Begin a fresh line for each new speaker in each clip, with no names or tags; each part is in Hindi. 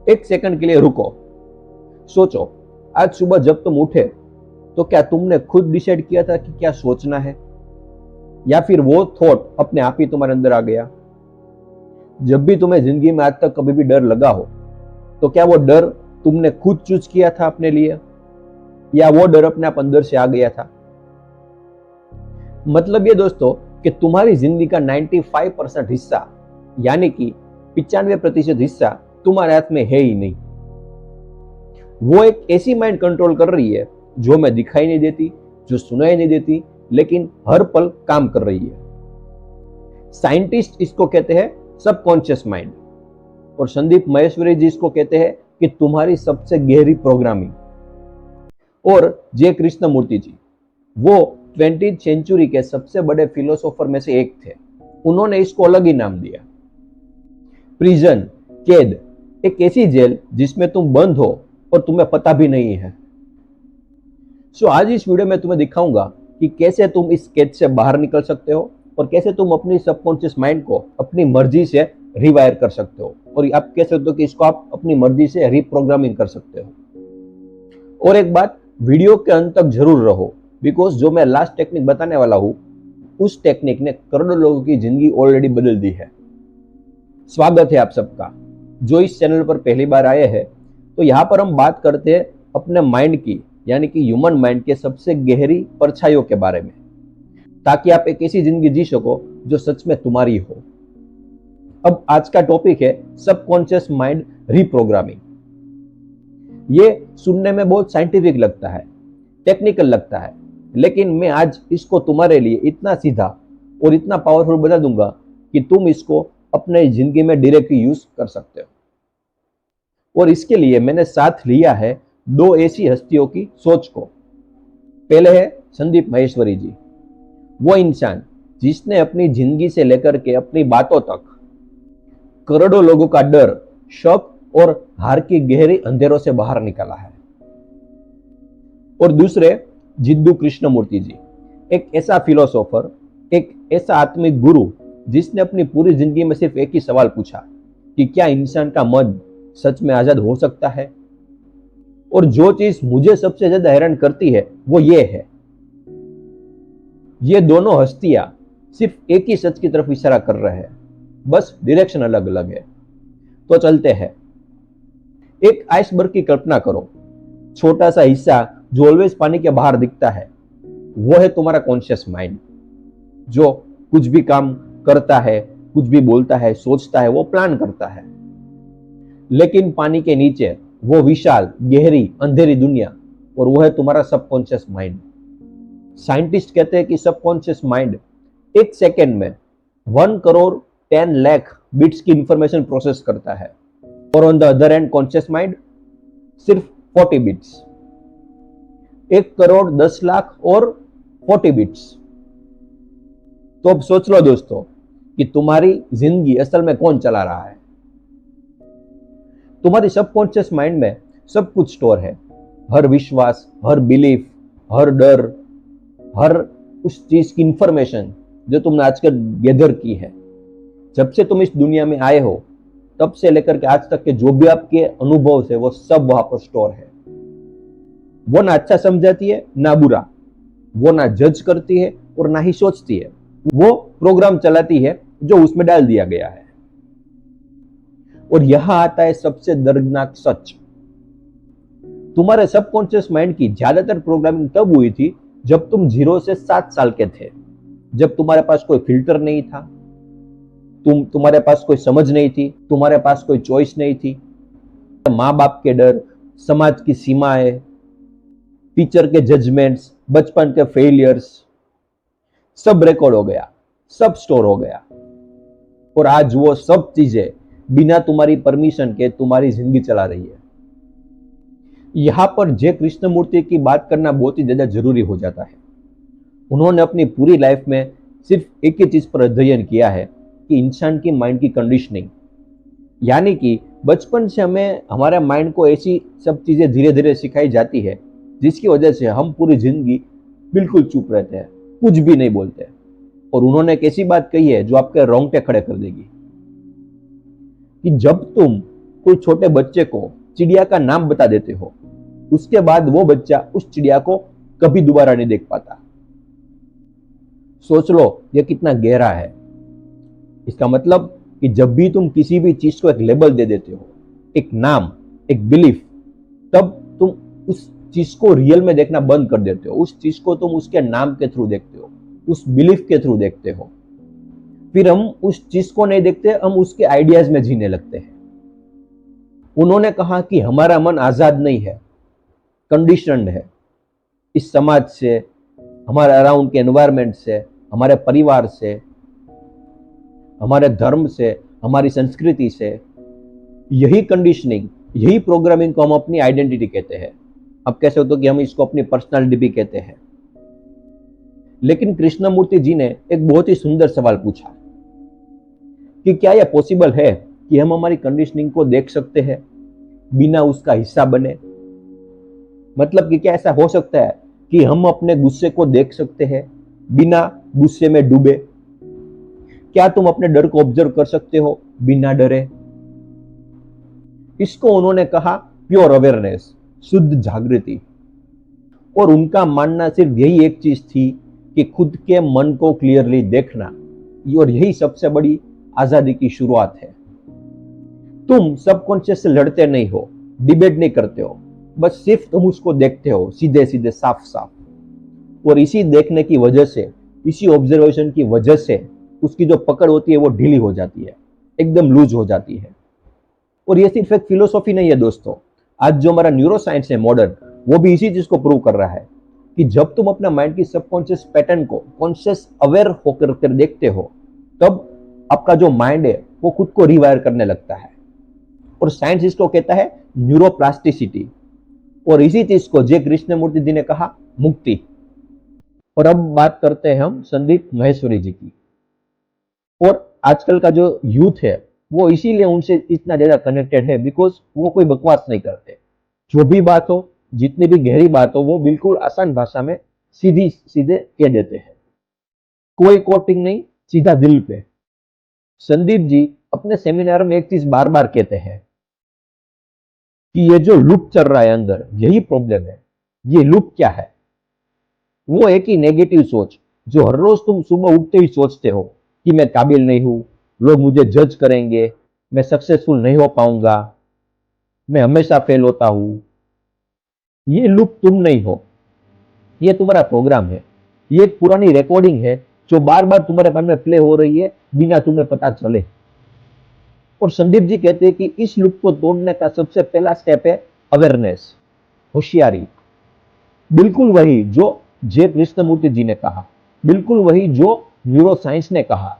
एक सेकंड के लिए रुको, सोचो, आज सुबह जब तुम उठे तो क्या तुमने खुद डिसाइड किया था कि क्या सोचना है, या फिर वो थॉट अपने आप ही तुम्हारे अंदर आ गया? जब भी तुम्हें जिंदगी में आज तक कभी भी डर लगा हो, तो क्या वो डर तुमने खुद चूज किया था अपने लिए, या वो डर अपने आप अंदर से आ गया था? मतलब ये दोस्तों कि तुम्हारी जिंदगी का 95% हिस्सा, यानी कि 95% हिस्सा तुम्हारे हाथ में है ही नहीं। वो एक ऐसी माइंड कंट्रोल कर रही है जो हमें दिखाई नहीं देती, जो सुनाई नहीं देती, लेकिन हर पल काम कर रही है। साइंटिस्ट इसको कहते हैं सबकॉन्शियस माइंड, और संदीप महेश्वरी जी इसको कहते हैं कि तुम्हारी सबसे गहरी प्रोग्रामिंग। और जे कृष्णमूर्ति जी, वो 20th सेंचुरी के सबसे बड़े फिलोसोफर में से एक थे। उन्होंने इसको अलग ही नाम दिया, प्रिजन, कैद, एक ऐसी जेल जिसमें तुम बंद हो और तुम्हें पता भी नहीं है। सो आज इस वीडियो में तुम्हें दिखाऊंगा कि कैसे तुम इस कैद से बाहर निकल सकते हो, और कैसे तुम अपनी सबकॉन्शियस माइंड को अपनी मर्जी से रिवायर कर सकते हो, और आप कह सकते हो कि इसको आप अपनी मर्जी से रिप्रोग्रामिंग कर सकते हो। और एक बात, वीडियो के अंत तक जरूर रहो, बिकॉज जो मैं लास्ट टेक्निक बताने वाला हूं, उस टेक्निक ने करोड़ों लोगों की जिंदगी ऑलरेडी बदल दी है। स्वागत है आप सबका। जो इस चैनल पर पहली बार आए हैं, तो यहाँ पर हम बात करते हैं अपने माइंड की, यानी कि ह्यूमन माइंड के सबसे गहरी परछाइयों के बारे में, ताकि आप एक ऐसी जिंदगी जी सको जो सच में तुम्हारी हो। अब आज का टॉपिक है सबकॉन्शियस माइंड रिप्रोग्रामिंग। ये सुनने में बहुत साइंटिफिक लगता है, टेक्निकल लगता है, लेकिन मैं आज इसको तुम्हारे लिए इतना सीधा और इतना पावरफुल बना दूंगा कि तुम इसको अपने जिंदगी में डायरेक्टली यूज कर सकते हो। और इसके लिए मैंने साथ लिया है दो ऐसी हस्तियों की सोच को। पहले है संदीप महेश्वरी जी, वो इंसान जिसने अपनी जिंदगी से लेकर के अपनी बातों तक करोड़ों लोगों का डर, शक और हार की गहरी अंधेरों से बाहर निकाला है। और दूसरे जिद्दू कृष्णमूर्ति जी, एक ऐसा फिलोसोफर, एक ऐसा आत्मिक गुरु जिसने अपनी पूरी जिंदगी में सिर्फ एक ही सवाल पूछा कि क्या इंसान का मन सच में आजाद हो सकता है। और जो चीज मुझे सबसे ज्यादा हैरान करती है वो ये है, ये दोनों हस्तियां सिर्फ एक ही सच की तरफ इशारा कर रहे हैं, बस डायरेक्शन अलग अलग है। तो चलते हैं। एक आइसबर्ग की कल्पना करो, छोटा सा हिस्सा जो ऑलवेज पानी के बाहर दिखता है, वो है तुम्हारा कॉन्शियस माइंड, जो कुछ भी काम करता है, कुछ भी बोलता है, सोचता है, वो प्लान करता है। लेकिन पानी के नीचे वो विशाल, गहरी, अंधेरी दुनिया, और वो है तुम्हारा सबकॉन्शियस माइंड। साइंटिस्ट कहते हैं कि सबकॉन्शियस माइंड एक सेकेंड में 1,10,00,000 बिट्स की इंफॉर्मेशन प्रोसेस करता है, और on the other and conscious mind सिर्फ 40 बिट्स, 1,10,00,000 और 40 बिट्स। तो अब सोच लो दोस्तों कि तुम्हारी जिंदगी असल में कौन चला रहा है। तुम्हारी सबकॉन्शियस माइंड में सब कुछ स्टोर है, हर विश्वास, हर बिलीफ, हर डर, हर उस चीज की इंफॉर्मेशन जो तुमने आजकल गैदर की है। जब से तुम इस दुनिया में आए हो, तब से लेकर के आज तक के जो भी आपके अनुभव है, वो सब वहां पर स्टोर है। वो ना अच्छा समझाती है ना बुरा, वो ना जज करती है और ना ही सोचती है, वो प्रोग्राम चलाती है जो उसमें डाल दिया गया है। और यहां आता है सबसे दर्दनाक सच, तुम्हारे सबकॉन्शियस माइंड की ज्यादातर प्रोग्रामिंग तब हुई थी जब तुम 0 से 7 साल के थे, जब तुम्हारे पास कोई फिल्टर नहीं था, तुम्हारे पास कोई समझ नहीं थी, तुम्हारे पास कोई चॉइस नहीं थी। माँ बाप के डर, समाज की सीमाएं, टीचर के जजमेंट्स, बचपन के फेलियर्स, सब रिकॉर्ड हो गया, सब स्टोर हो गया। और आज वो सब चीजें बिना तुम्हारी परमिशन के तुम्हारी जिंदगी चला रही है। यहां पर जे कृष्णमूर्ति की बात करना बहुत ही ज्यादा जरूरी हो जाता है। उन्होंने अपनी पूरी लाइफ में सिर्फ एक ही चीज पर अध्ययन किया है कि इंसान की माइंड की कंडीशनिंग, यानी कि बचपन से हमें हमारे माइंड को ऐसी सब चीजें धीरे धीरे सिखाई जाती है जिसकी वजह से हम पूरी जिंदगी बिल्कुल चुप रहते हैं, कुछ भी नहीं बोलते। और उन्होंने एक ऐसी बात कही है जो आपके रोंगटे खड़े कर देगी, कि जब तुम कोई छोटे बच्चे को चिड़िया का नाम बता देते हो, उसके बाद वो बच्चा उस चिड़िया को कभी दोबारा नहीं देख पाता। सोच लो ये कितना गहरा है। इसका मतलब कि जब भी तुम किसी भी चीज को एक लेबल दे देते हो, एक नाम, एक बिलीफ, तब तुम उस चीज को रियल में देखना बंद कर देते हो। उस चीज को तुम उसके नाम के थ्रू देखते हो, उस बिलीफ के थ्रू देखते हो। फिर हम उस चीज को नहीं देखते, हम उसके आइडियाज में जीने लगते हैं। उन्होंने कहा कि हमारा मन आजाद नहीं है, कंडीशनड है। इस समाज से, हमारे अराउंड के एनवायरमेंट से, हमारे परिवार से, हमारे धर्म से, हमारी संस्कृति से। यही कंडीशनिंग, यही प्रोग्रामिंग को हम अपनी आइडेंटिटी कहते हैं। अब कह सकते हो कि हम इसको अपनी पर्सनालिटी भी कहते हैं। लेकिन कृष्णमूर्ति जी ने एक बहुत ही सुंदर सवाल पूछा कि क्या यह पॉसिबल है कि हम हमारी कंडीशनिंग को देख सकते हैं बिना उसका हिस्सा बने? मतलब कि क्या ऐसा हो सकता है कि हम अपने गुस्से को देख सकते हैं बिना गुस्से में डूबे? क्या तुम अपने डर को ऑब्जर्व कर सकते हो बिना डरे? इसको उन्होंने कहा प्योर अवेयरनेस, शुद्ध जागृति। और उनका मानना सिर्फ यही एक चीज थी कि खुद के मन को क्लियरली देखना, और यही सबसे बड़ी आजादी की शुरुआत है। तुम सबकॉन्शियस से लड़ते नहीं हो, डिबेट नहीं करते हो, बस सिर्फ तुम उसको देखते हो सीधे सीधे, साफ साफ। और इसी देखने की वजह से, इसी ऑब्जर्वेशन की वजह से उसकी जो पकड़ होती है वो ढीली हो जाती है, एकदम लूज हो जाती है। और ये सिर्फ एक फिलोसॉफी नहीं है दोस्तों, आज जो हमारा न्यूरो साइंस है मॉडर्न, वो भी इसी चीज को प्रूव कर रहा है कि जब तुम अपना माइंड की सबकॉन्शियस पैटर्न को कॉन्शियस अवेयर होकर कर देखते हो, तब आपका जो माइंड है वो खुद को रिवायर करने लगता है। और साइंस इसको कहता है न्यूरोप्लास्टिसिटी। और इसी चीज को जे कृष्णमूर्ति जी ने कहा मुक्ति। और अब बात करते हैं हम संदीप महेश्वरी जी की। और आजकल का जो यूथ है वो इसीलिए उनसे इतना ज्यादा कनेक्टेड है बिकॉज वो कोई बकवास नहीं करते। जो भी बात हो, जितनी भी गहरी बात हो, वो बिल्कुल आसान भाषा में सीधी सीधे कह देते हैं। कोई कोटिंग नहीं, सीधा दिल पे। संदीप जी अपने सेमिनार में एक चीज बार बार कहते हैं कि ये जो लूप चल रहा है अंदर, यही प्रॉब्लम है। ये लूप क्या है? वो एक ही नेगेटिव सोच जो हर रोज तुम सुबह उठते ही सोचते हो कि मैं काबिल नहीं हूं, लोग मुझे जज करेंगे, मैं सक्सेसफुल नहीं हो पाऊंगा, मैं हमेशा फेल होता हूं। ये लूप तुम नहीं हो, ये तुम्हारा प्रोग्राम है। ये एक पुरानी रिकॉर्डिंग है जो बार बार तुम्हारे मन में प्ले हो रही है बिना तुम्हें पता चले। और संदीप जी कहते हैं कि इस लूप को तोड़ने का सबसे पहला स्टेप है अवेयरनेस, होशियारी। बिल्कुल वही जो जे कृष्णमूर्ति जी ने कहा, बिल्कुल वही जो न्यूरो साइंस ने कहा।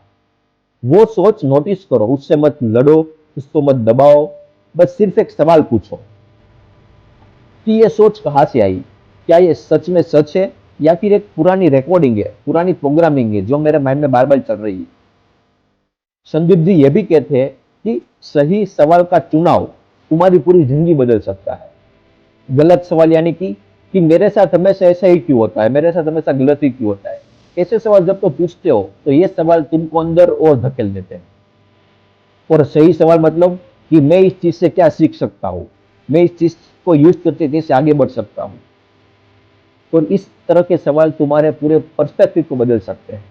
वो सोच नोटिस करो, उससे मत लड़ो, उसको मत दबाओ, बस सिर्फ एक सवाल पूछो कि ये सोच कहां से आई? क्या ये सच में सच है या फिर एक पुरानी रिकॉर्डिंग है, पुरानी प्रोग्रामिंग है जो मेरे माइंड में बार बार चल रही है? संदीप जी ये भी कहते हैं कि सही सवाल का चुनाव तुम्हारी पूरी जिंदगी बदल सकता है। गलत सवाल यानी कि मेरे साथ हमेशा ऐसा ही क्यों होता है, मेरे साथ हमेशा गलत ही क्यों होता है, ऐसे सवाल जब तो पूछते हो तो ये सवाल तुमको अंदर और धकेल देते हैं। और सही सवाल मतलब कि मैं इस चीज से क्या सीख सकता हूँ, मैं इस चीज को यूज करते कैसे आगे बढ़ सकता हूँ। तो इस तरह के सवाल तुम्हारे पूरे पर्सपेक्टिव को बदल सकते हैं।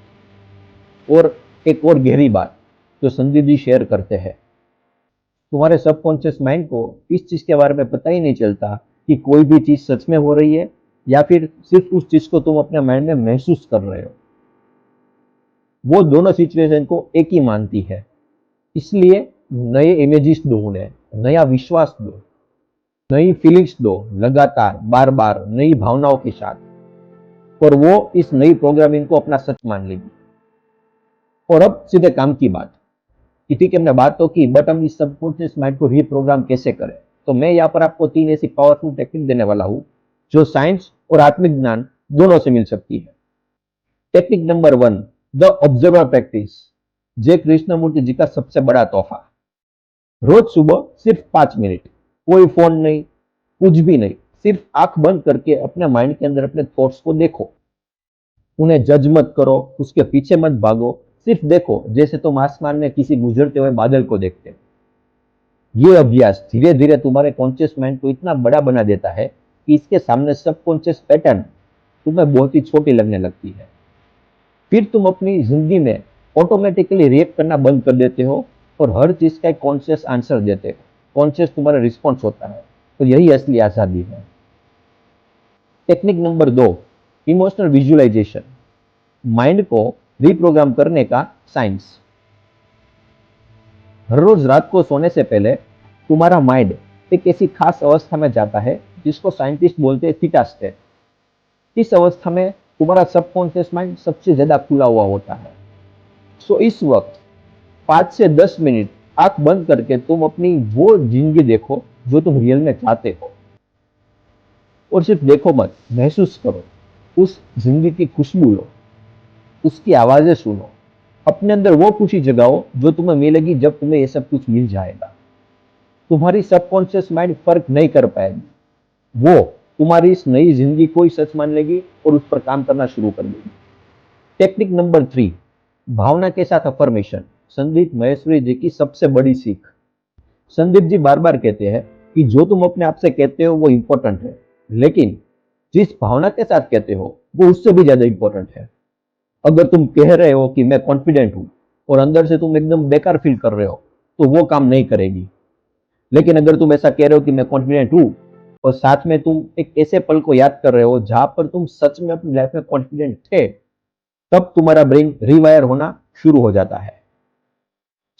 और एक और गहरी बात जो संदीप जी शेयर करते हैं, तुम्हारे सबकॉन्शियस माइंड को इस चीज के बारे में पता ही नहीं चलता कि कोई भी चीज सच में हो रही है या फिर सिर्फ उस चीज को तुम अपने माइंड में महसूस कर रहे हो। वो दोनों सिचुएशन को एक ही मानती है। इसलिए नए इमेजेस दो उन्हें, नया विश्वास दो, नई फीलिंग्स दो, लगातार बार बार नई भावनाओं के साथ, और वो इस नई प्रोग्रामिंग को अपना सच मान लेगी। और अब सीधे काम की बात कि ठीक है, हमने बात तो की, बट हम इस सबकॉन्शियस माइंड को रीप्रोग्राम कैसे करें? तो मैं यहाँ पर आपको 3 ऐसी पावरफुल टेक्निक देने वाला हूँ जो साइंस और आत्मिक ज्ञान दोनों से मिल सकती है। Technique number 1, the observer practice, जय कृष्णमूर्ति जी का सबसे बड़ा तोहफा। रोज सुबह सिर्फ 5 मिनट, कोई फोन नहीं, कुछ भी नहीं, सिर्फ आंख बंद करके अपने माइंड के अंदर अपने थॉट्स को देखो। उन्हें जज मत करो, उसके पीछे मत भागो, सिर्फ देखो जैसे तुम आसमान में किसी गुजरते हुए बादल को देखते हो। ये अभ्यास धीरे धीरे तुम्हारे कॉन्शियस माइंड को इतना बड़ा बना देता है कि इसके सामने सबकॉन्शियस पैटर्न तुम्हें बहुत ही छोटी लगने लगती है। फिर तुम अपनी जिंदगी में ऑटोमेटिकली रिएक्ट करना बंद कर देते हो और हर चीज का एक कॉन्शियस आंसर देते हो। कॉन्शियस तुम्हारा रिस्पॉन्स होता है। तो यही असली आजादी है। Technique number 2, emotional visualisation, mind को रिप्रोग्राम करने का साइंस। हर रोज रात को सोने से पहले तुम्हारा माइंड एक ऐसी खास अवस्था में जाता है जिसको साइंटिस्ट बोलते हैं थीटा स्टेट। इस अवस्था में तुम्हारा सबकॉन्शियस माइंड सबसे ज्यादा खुला हुआ होता है। सो इस वक्त 5 से 10 मिनट आंख बंद करके तुम अपनी वो जिंदगी देखो जो तुम रियल में चाहते हो। और सिर्फ देखो मत, महसूस करो। उस जिंदगी की खुशबू लो, उसकी आवाजें सुनो। अपने अंदर वो खुशी जगाओ जो तुम्हें मिलेगी जब तुम्हें ये सब कुछ मिल जाएगा। तुम्हारी सबकॉन्शियस माइंड फर्क नहीं कर पाएगी। वो तुम्हारी इस नई जिंदगी को ही सच मान लेगी और उस पर काम करना शुरू कर देगी। टेक्निक नंबर 3, भावना के साथ अफर्मेशन, संदीप महेश्वरी जी की सबसे बड़ी सीख। संदीप जी बार बार कहते हैं कि जो तुम अपने आप से कहते हो वो इंपॉर्टेंट है, लेकिन जिस भावना के साथ कहते हो वो उससे भी ज्यादा इंपॉर्टेंट है। अगर तुम कह रहे हो कि मैं कॉन्फिडेंट हूं और अंदर से तुम एकदम बेकार फील कर रहे हो तो वो काम नहीं करेगी। लेकिन अगर तुम ऐसा कह रहे हो कि मैं कॉन्फिडेंट हूं और साथ में तुम एक ऐसे पल को याद कर रहे हो जहां पर तुम सच में अपनी लाइफ में कॉन्फिडेंट थे, तब तुम्हारा ब्रेन रिवायर होना शुरू हो जाता है।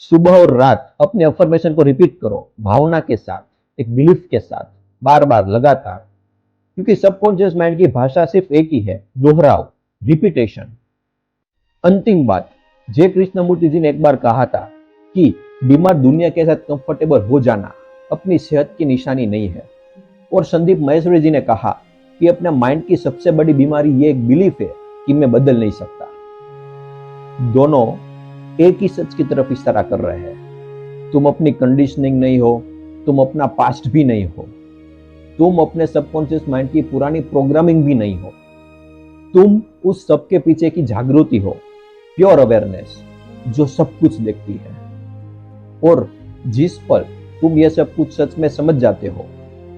सुबह और रात अपने अफर्मेशन को रिपीट करो, भावना के साथ, एक बिलीफ के साथ, बार बार, लगातार। क्योंकि सबकॉन्शियस माइंड की भाषा सिर्फ एक ही है, दोहराव, रिपीटेशन। अंतिम बात, जय कृष्णमूर्ति जी ने एक बार कहा था कि बीमार दुनिया के साथ कंफर्टेबल हो जाना अपनी सेहत की निशानी नहीं है। और संदीप महेश्वरी जी ने कहा कि अपने माइंड की सबसे बड़ी बीमारी ये एक बिलीफ है कि मैं बदल नहीं सकता। दोनों एक ही सच की तरफ इशारा कर रहे हैं। तुम अपनी कंडीशनिंग नहीं हो, तुम अपना पास्ट भी नहीं हो, तुम अपने सबकॉन्शियस माइंड की पुरानी प्रोग्रामिंग भी नहीं हो। तुम उस सब के पीछे की जागृति हो, प्योर अवेयरनेस, जो सब कुछ देखती है। और जिस पल तुम ये सब कुछ सच में समझ जाते हो,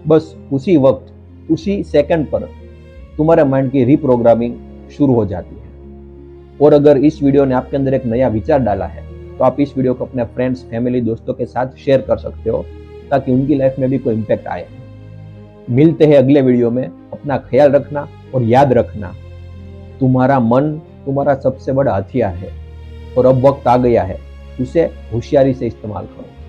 बस उसी वक्त, उसी सेकंड पर तुम्हारे माइंड की रिप्रोग्रामिंग शुरू हो जाती है। और अगर इस वीडियो ने आपके अंदर एक नया विचार डाला है तो आप इस वीडियो को अपने फ्रेंड्स, फैमिली, दोस्तों के साथ शेयर कर सकते हो ताकि उनकी लाइफ में भी कोई इम्पैक्ट आए। मिलते हैं अगले वीडियो में। अपना ख्याल रखना और याद रखना, तुम्हारा मन तुम्हारा सबसे बड़ा हथियार है और अब वक्त आ गया है उसे होशियारी से इस्तेमाल करो।